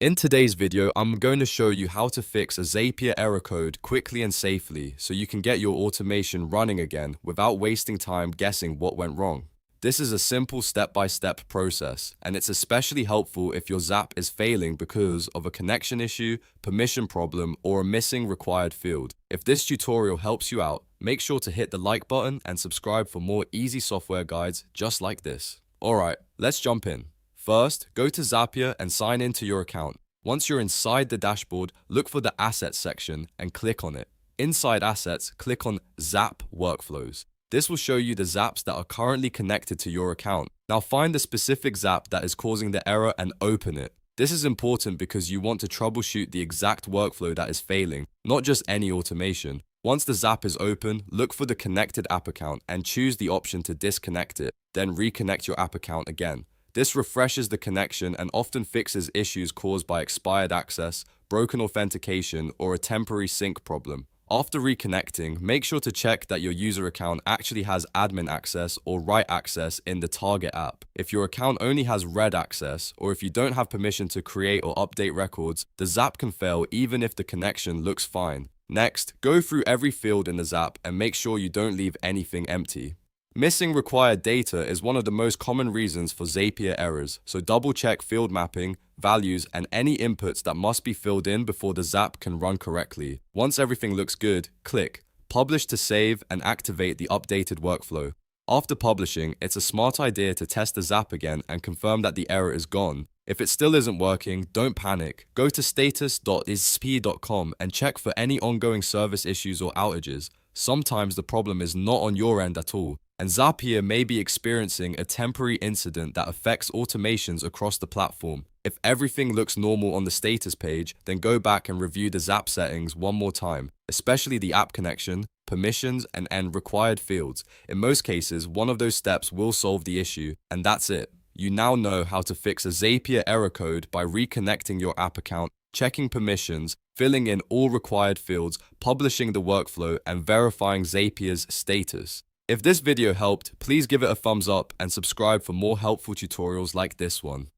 In today's video, I'm going to show you how to fix a Zapier error code quickly and safely so you can get your automation running again without wasting time guessing what went wrong. This is a simple step-by-step process, and it's especially helpful if your Zap is failing because of a connection issue, permission problem, or a missing required field. If this tutorial helps you out, make sure to hit the like button and subscribe for more easy software guides just like this. Alright, let's jump in. First, go to Zapier and sign into your account. Once you're inside the dashboard, look for the Assets section and click on it. Inside Assets, click on Zap Workflows. This will show you the Zaps that are currently connected to your account. Now find the specific Zap that is causing the error and open it. This is important because you want to troubleshoot the exact workflow that is failing, not just any automation. Once the Zap is open, look for the connected app account and choose the option to disconnect it, then reconnect your app account again. This refreshes the connection and often fixes issues caused by expired access, broken authentication, or a temporary sync problem. After reconnecting, make sure to check that your user account actually has admin access or write access in the target app. If your account only has read access, or if you don't have permission to create or update records, the Zap can fail even if the connection looks fine. Next, go through every field in the Zap and make sure you don't leave anything empty. Missing required data is one of the most common reasons for Zapier errors, so double-check field mapping, values, and any inputs that must be filled in before the Zap can run correctly. Once everything looks good, click Publish to save and activate the updated workflow. After publishing, it's a smart idea to test the Zap again and confirm that the error is gone. If it still isn't working, don't panic. Go to status.isp.com and check for any ongoing service issues or outages. Sometimes the problem is not on your end at all, and Zapier may be experiencing a temporary incident that affects automations across the platform. If everything looks normal on the status page, then go back and review the Zap settings one more time, especially the app connection, permissions, and required fields. In most cases, one of those steps will solve the issue, and that's it. You now know how to fix a Zapier error code by reconnecting your app account, checking permissions, filling in all required fields, publishing the workflow, and verifying Zapier's status. If this video helped, please give it a thumbs up and subscribe for more helpful tutorials like this one.